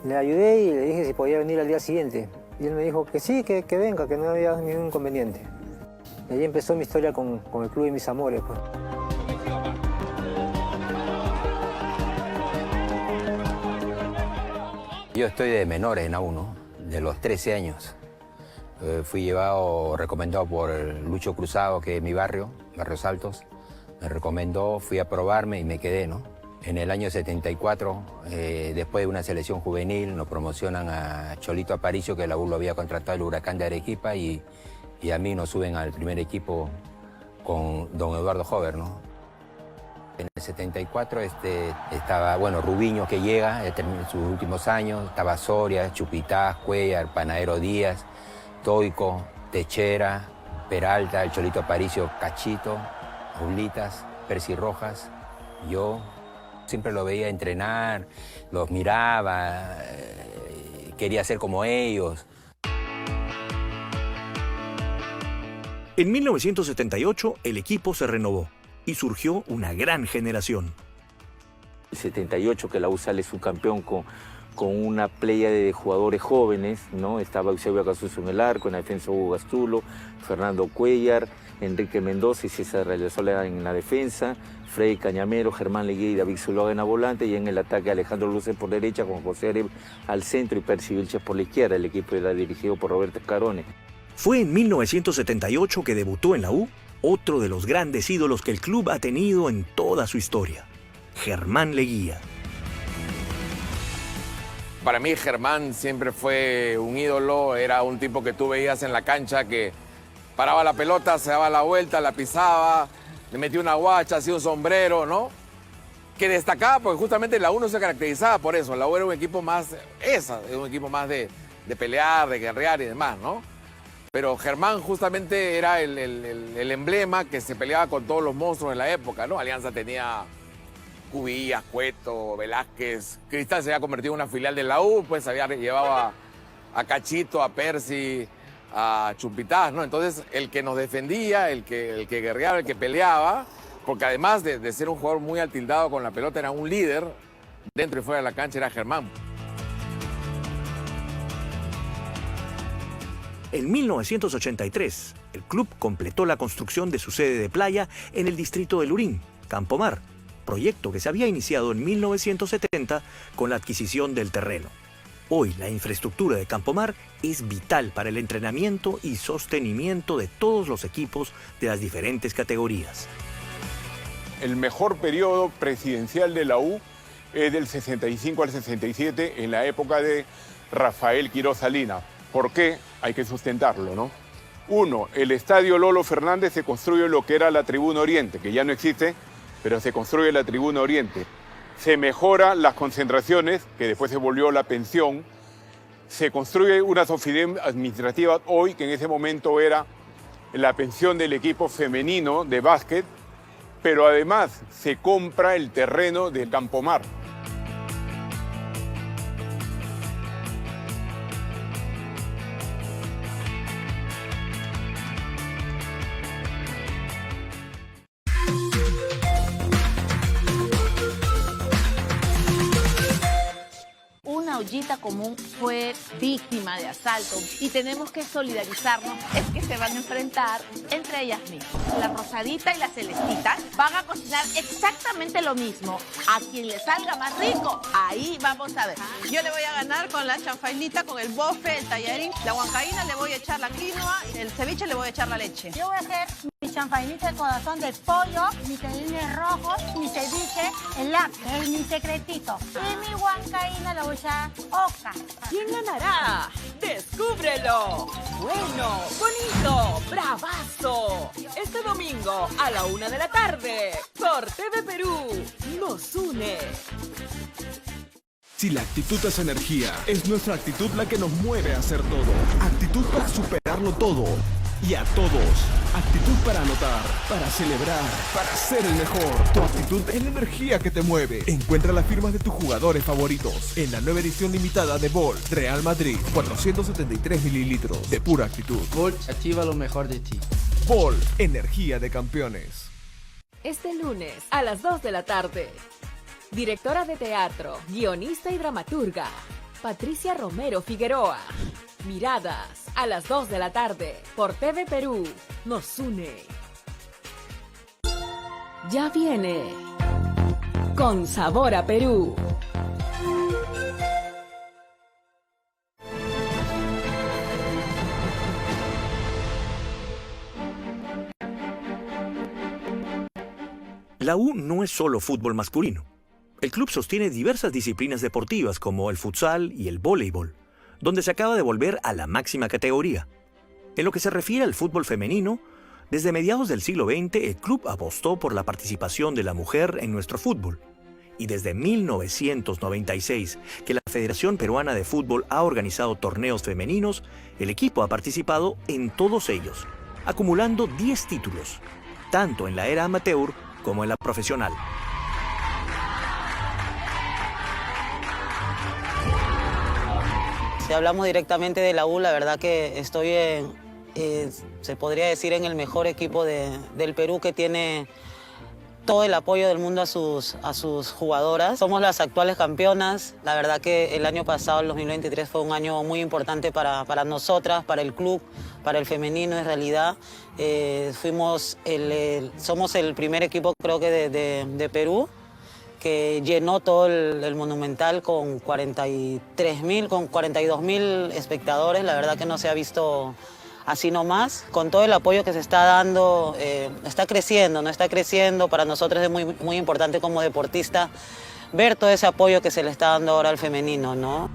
le ayudé y le dije si podía venir al día siguiente. Y él me dijo que sí, que venga, que no había ningún inconveniente. Y ahí empezó mi historia con el club de mis amores, pues. Yo estoy de menores en A1, de los 13 años. Fui recomendado por Lucho Cruzado, que es mi barrio, Barrios Altos. Me recomendó, fui a probarme y me quedé, ¿no? En el año 74, después de una selección juvenil, nos promocionan a Cholito Aparicio, que la U lo había contratado el Huracán de Arequipa, y a mí nos suben al primer equipo con don Eduardo Hover, ¿no? En el 74 estaba, bueno, Rubiño, que llega en sus últimos años, estaba Soria, Chupitaz, Cuellar, Panadero Díaz, Toico, Techera, Peralta, el Cholito Aparicio, Cachito, Rublitas, Percy Rojas, yo. Siempre lo veía entrenar, los miraba, quería ser como ellos. En 1978 el equipo se renovó y surgió una gran generación. El 78 que la U sale subcampeón con una playa de jugadores jóvenes, ¿no? Estaba Eusebio Casuso en el arco, en la defensa Hugo Gastulo, Fernando Cuellar, Enrique Mendoza y César Realezola en la defensa, Freddy Cañamero, Germán Leguía y David Zuluaga en la volante, y en el ataque Alejandro Luce por derecha con José Areb al centro y Percy Vilches por la izquierda. El equipo era dirigido por Roberto Escarone. Fue en 1978 que debutó en la U otro de los grandes ídolos que el club ha tenido en toda su historia, Germán Leguía. Para mí Germán siempre fue un ídolo, era un tipo que tú veías en la cancha que paraba la pelota, se daba la vuelta, la pisaba, le metía una guacha, hacía un sombrero, ¿no? Que destacaba porque justamente la U no se caracterizaba por eso. La U era un equipo más, un equipo más de pelear, de guerrear y demás, ¿no? Pero Germán justamente era el emblema que se peleaba con todos los monstruos en la época, ¿no? Alianza tenía Cubillas, Cueto, Velázquez. Cristal se había convertido en una filial de la U, pues había llevado a Cachito, a Percy, a Chupitaz, ¿no? Entonces, el que nos defendía, el que guerreaba, el que peleaba, porque además de ser un jugador muy atildado con la pelota, era un líder dentro y fuera de la cancha, era Germán. En 1983, el club completó la construcción de su sede de playa en el distrito de Lurín, Campomar, proyecto que se había iniciado en 1970 con la adquisición del terreno. Hoy la infraestructura de Campomar es vital para el entrenamiento y sostenimiento de todos los equipos de las diferentes categorías. El mejor periodo presidencial de la U es del 65 al 67, en la época de Rafael Quiroz Salinas. ¿Por qué? Hay que sustentarlo, ¿no? Uno, el estadio Lolo Fernández se construye lo que era la Tribuna Oriente, que ya no existe, pero se construye la Tribuna Oriente. Se mejoran las concentraciones, que después se volvió la pensión. Se construye una SOFIDEM administrativa hoy, que en ese momento era la pensión del equipo femenino de básquet, pero además se compra el terreno de Campomar. Una ollita común fue víctima de asalto y tenemos que solidarizarnos. Es que se van a enfrentar entre ellas mismas. La rosadita y la celestita van a cocinar exactamente lo mismo. A quien le salga más rico, ahí vamos a ver. Yo le voy a ganar con la chanfainita, con el bofe, el tallarín. La huancaína le voy a echar la quinoa, el ceviche le voy a echar la leche. Yo voy a hacer mi chanfainita de corazón del pollo, mis ceviches rojos, mi ceviche, el lápiz, mi secretito. Y mi huancaína la voy a echar oca. ¿Quién ganará? ¡Descúbrelo! Bueno, bonito, bravazo. Este domingo a la 1 de la tarde por TV Perú nos une. Si la actitud es energía, es nuestra actitud la que nos mueve a hacer todo. Actitud para superarlo todo y a todos. Actitud para anotar, para celebrar, para ser el mejor. Tu actitud es la energía que te mueve. Encuentra las firmas de tus jugadores favoritos en la nueva edición limitada de Ball Real Madrid. 473 mililitros de pura actitud. Ball activa lo mejor de ti. Ball, energía de campeones. Este lunes a las 2 de la tarde. Directora de teatro, guionista y dramaturga, Patricia Romero Figueroa. Miradas a las 2 de la tarde por TV Perú nos une. Ya viene Con Sabor a Perú. La U no es solo fútbol masculino. El club sostiene diversas disciplinas deportivas como el futsal y el voleibol, donde se acaba de volver a la máxima categoría. En lo que se refiere al fútbol femenino, desde mediados del siglo XX el club apostó por la participación de la mujer en nuestro fútbol. Y desde 1996, que la Federación Peruana de Fútbol ha organizado torneos femeninos, el equipo ha participado en todos ellos, acumulando 10 títulos, tanto en la era amateur como en la profesional. Si hablamos directamente de la U, la verdad que estoy se podría decir en el mejor equipo del Perú, que tiene todo el apoyo del mundo a sus jugadoras. Somos las actuales campeonas. La verdad que el año pasado, el 2023, fue un año muy importante para nosotras, para el club, para el femenino en realidad. Somos el primer equipo, creo que de Perú, que llenó todo el Monumental con 42.000 espectadores. La verdad que no se ha visto así nomás. Con todo el apoyo que se está dando, está creciendo, ¿no? Está creciendo. Para nosotros es muy, muy importante como deportista ver todo ese apoyo que se le está dando ahora al femenino, ¿no?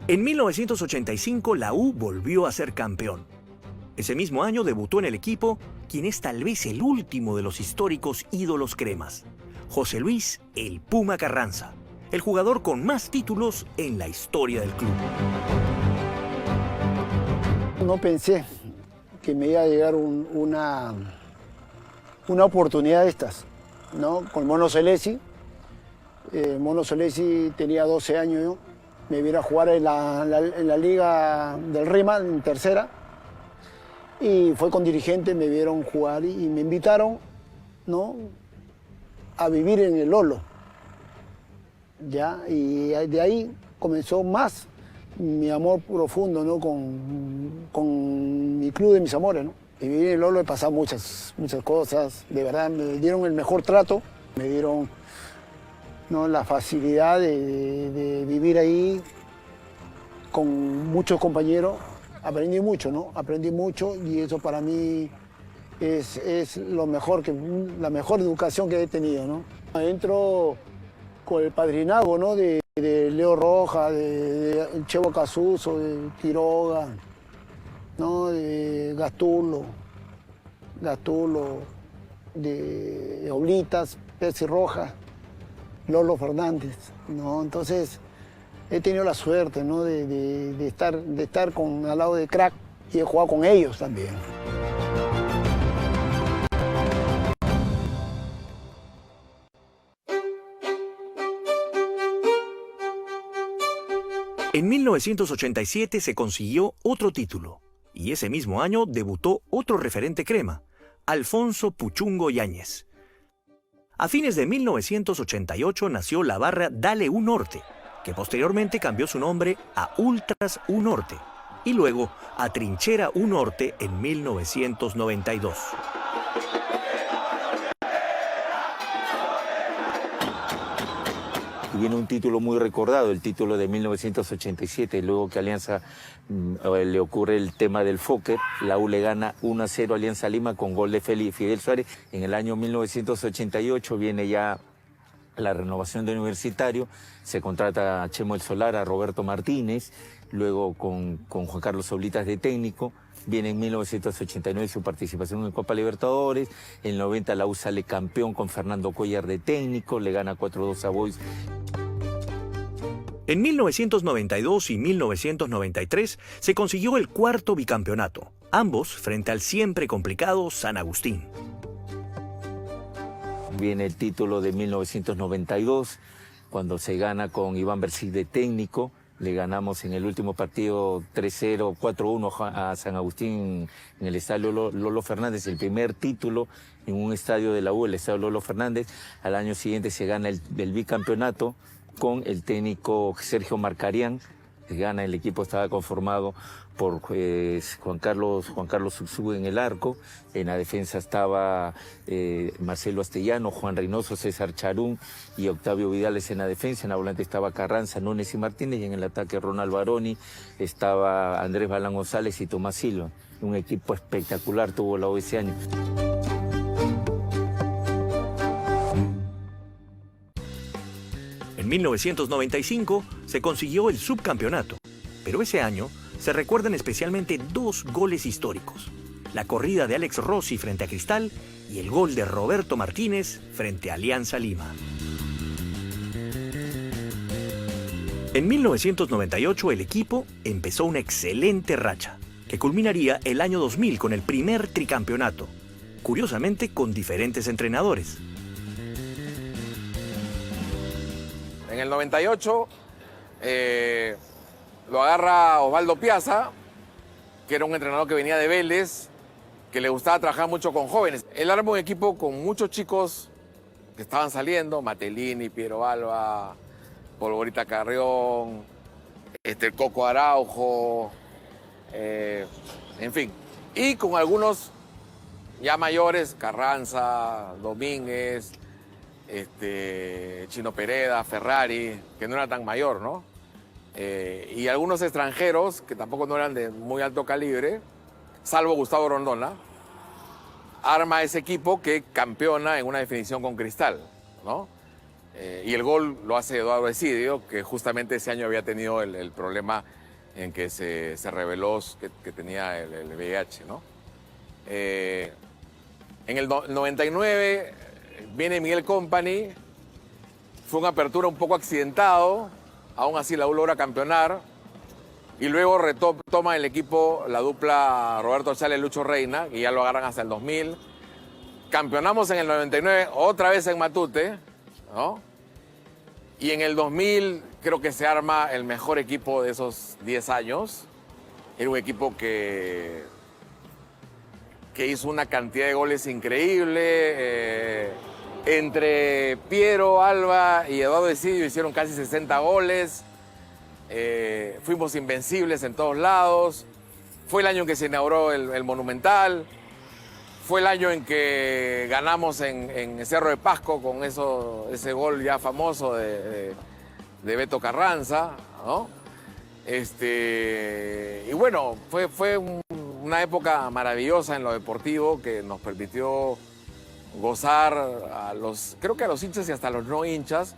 En 1985 la U volvió a ser campeón. Ese mismo año debutó en el equipo quien es tal vez el último de los históricos ídolos cremas, José Luis "El Puma" Carranza, el jugador con más títulos en la historia del club. No pensé que me iba a llegar una oportunidad de estas, ¿no? Con Mono Selesi. Mono Selesi tenía 12 años yo. Me vine a jugar en la Liga del Rima, en tercera, y fue con dirigentes, me vieron jugar y me invitaron, ¿no?, a vivir en el Lolo. ¿Ya? Y de ahí comenzó más mi amor profundo, ¿no?, con mi club de mis amores, ¿no? Y vivir en el Lolo he pasado muchas cosas, de verdad, me dieron el mejor trato, me dieron, ¿no?, la facilidad de vivir ahí con muchos compañeros. Aprendí mucho, ¿no? Aprendí mucho y eso para mí es lo mejor, la mejor educación que he tenido, ¿no? Entro con el padrinazgo, ¿no?, de Leo Roja, de Chevo Casuso, de Quiroga, ¿no?, de Gastulo, de Oblitas, Percy Rojas, Lolo Fernández, ¿no? Entonces he tenido la suerte, ¿no?, de estar al lado de crack y he jugado con ellos también. En 1987 se consiguió otro título y ese mismo año debutó otro referente crema, Alfonso "Puchungo" Yáñez. A fines de 1988 nació la barra Dale U Norte, que posteriormente cambió su nombre a Ultras U Norte y luego a Trinchera U Norte en 1992. Y viene un título muy recordado, el título de 1987, luego que Alianza le ocurre el tema del Fokker, la U le gana 1-0 a Alianza Lima con gol de Fidel Suárez. En el año 1988 viene ya la renovación de Universitario, se contrata a Chemo El Solar, a Roberto Martínez, luego con Juan Carlos Oblitas de técnico. Viene en 1989 su participación en Copa Libertadores, en el 90 la U sale campeón con Fernando Cuellar de técnico, le gana 4-2 a Boys. En 1992 y 1993 se consiguió el cuarto bicampeonato, ambos frente al siempre complicado San Agustín. Viene el título de 1992, cuando se gana con Iván Bersic de técnico. Le ganamos en el último partido 3-0, 4-1 a San Agustín en el estadio Lolo Fernández, el primer título en un estadio de la U, el estadio Lolo Fernández. Al año siguiente se gana el bicampeonato con el técnico Sergio Marcarián, gana. El equipo estaba conformado por Juan Carlos Ursúa en el arco. En la defensa estaba Marcelo Astellano, Juan Reynoso, César Charún y Octavio Vidales en la defensa. En la volante estaba Carranza, Núñez y Martínez, y en el ataque Ronald Baroni, estaba Andrés Balán González y Tomás Silva. Un equipo espectacular tuvo la U ese año. En 1995 se consiguió el subcampeonato, pero ese año se recuerdan especialmente dos goles históricos: la corrida de Alex Rossi frente a Cristal y el gol de Roberto Martínez frente a Alianza Lima. En 1998 el equipo empezó una excelente racha, que culminaría el año 2000 con el primer tricampeonato, curiosamente con diferentes entrenadores. En el 98 lo agarra Osvaldo Piazza, que era un entrenador que venía de Vélez, que le gustaba trabajar mucho con jóvenes. Él armó un equipo con muchos chicos que estaban saliendo: Matelini, Piero Alba, Polvorita Carrión, Coco Araujo, en fin. Y con algunos ya mayores: Carranza, Domínguez, Chino Pereda, Ferrari, que no era tan mayor, ¿no? Y algunos extranjeros que tampoco no eran de muy alto calibre, salvo Gustavo Rondona. Arma ese equipo que campeona en una definición con Cristal, ¿no? Y el gol lo hace Eduardo Esidio, que justamente ese año había tenido el problema en que se reveló que tenía el VIH, ¿no? En el 99 viene Miguel Company, fue una apertura un poco accidentado, aún así la U logra campeonar, y luego retoma el equipo la dupla Roberto Chale y Lucho Reina, y ya lo agarran hasta el 2000. Campeonamos en el 99, otra vez en Matute, ¿no? Y en el 2000 creo que se arma el mejor equipo de esos 10 años. Era un equipo que hizo una cantidad de goles increíble. Entre Piero, Alba y Eduardo Esidio hicieron casi 60 goles. Fuimos invencibles en todos lados. Fue el año en que se inauguró el Monumental. Fue el año en que ganamos en Cerro de Pasco con ese gol ya famoso de Beto Carranza, ¿no? Y bueno, fue una época maravillosa en lo deportivo que nos permitió gozar creo que a los hinchas y hasta a los no hinchas,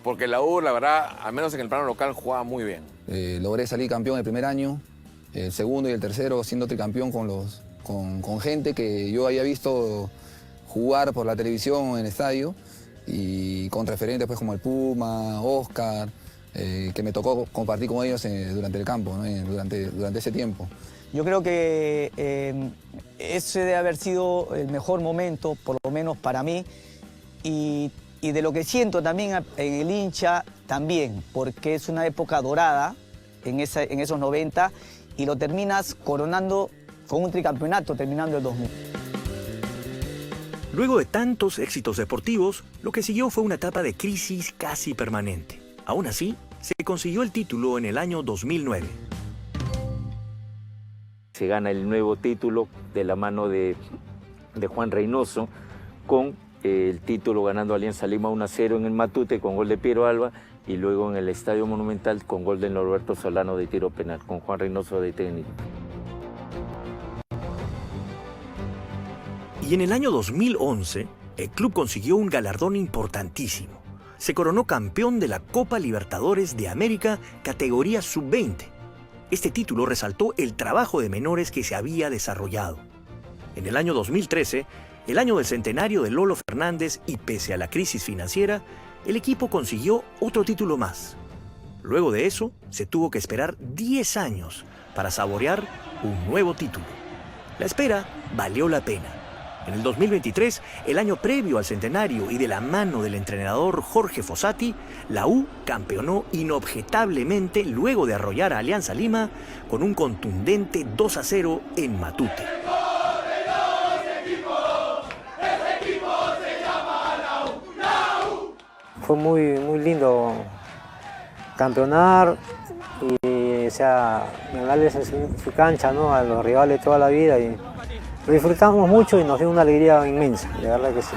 porque la U, la verdad, al menos en el plano local, jugaba muy bien. Logré salir campeón el primer año, el segundo y el tercero siendo tricampeón con gente que yo había visto jugar por la televisión en el estadio, y con referentes pues, como el Puma, Oscar, que me tocó compartir con ellos durante el campo, ¿no? durante ese tiempo. Yo creo que ese debe haber sido el mejor momento, por lo menos para mí, y de lo que siento también en el hincha también, porque es una época dorada en esos 90, y lo terminas coronando con un tricampeonato terminando el 2000. Luego de tantos éxitos deportivos, lo que siguió fue una etapa de crisis casi permanente. Aún así, se consiguió el título en el año 2009. Se gana el nuevo título de la mano de Juan Reynoso, con el título ganando Alianza Lima 1-0 en el Matute con gol de Piero Alba, y luego en el Estadio Monumental con gol de Norberto Solano de tiro penal, con Juan Reynoso de técnico. Y en el año 2011, el club consiguió un galardón importantísimo. Se coronó campeón de la Copa Libertadores de América, categoría sub-20. Este título resaltó el trabajo de menores que se había desarrollado. En el año 2013, el año del centenario de Lolo Fernández, y pese a la crisis financiera, el equipo consiguió otro título más. Luego de eso, se tuvo que esperar 10 años para saborear un nuevo título. La espera valió la pena. En el 2023, el año previo al centenario y de la mano del entrenador Jorge Fossati, la U campeonó inobjetablemente luego de arrollar a Alianza Lima con un contundente 2-0 en Matute. Fue muy lindo campeonar y sea, ganarles en su cancha, ¿no? A los rivales toda la vida. Y lo disfrutamos mucho y nos dio una alegría inmensa, de verdad que sí.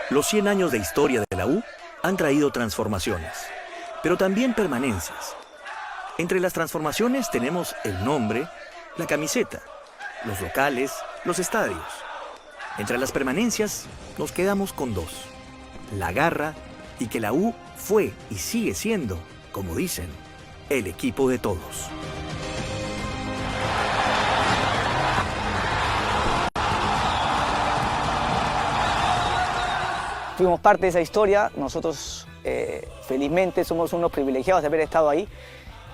Los 100 años de historia de la U han traído transformaciones, pero también permanencias. Entre las transformaciones tenemos el nombre, la camiseta, los locales, los estadios. Entre las permanencias nos quedamos con dos: la garra y que la U fue y sigue siendo, como dicen, el equipo de todos. Fuimos parte de esa historia, nosotros felizmente somos unos privilegiados de haber estado ahí.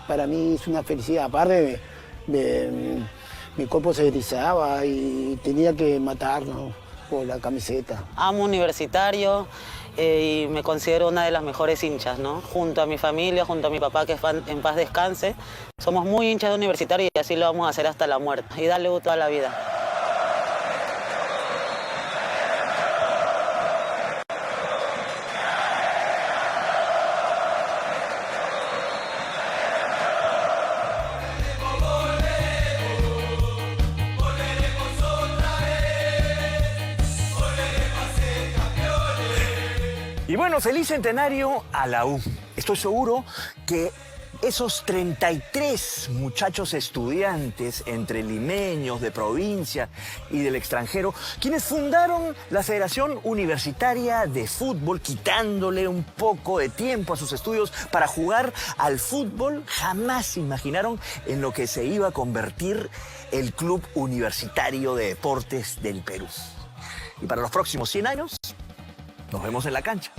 Para mí es una felicidad, aparte mi cuerpo se erizaba y tenía que matarnos por la camiseta. Amo Universitario y me considero una de las mejores hinchas, ¿no? Junto a mi familia, junto a mi papá, que en paz descanse. Somos muy hinchas de Universitario y así lo vamos a hacer hasta la muerte y darle toda la vida. Y bueno, feliz centenario a la U. Estoy seguro que esos 33 muchachos estudiantes, entre limeños, de provincia y del extranjero, quienes fundaron la Federación Universitaria de Fútbol, quitándole un poco de tiempo a sus estudios para jugar al fútbol, jamás se imaginaron en lo que se iba a convertir el Club Universitario de Deportes del Perú. Y para los próximos 100 años, nos vemos en la cancha.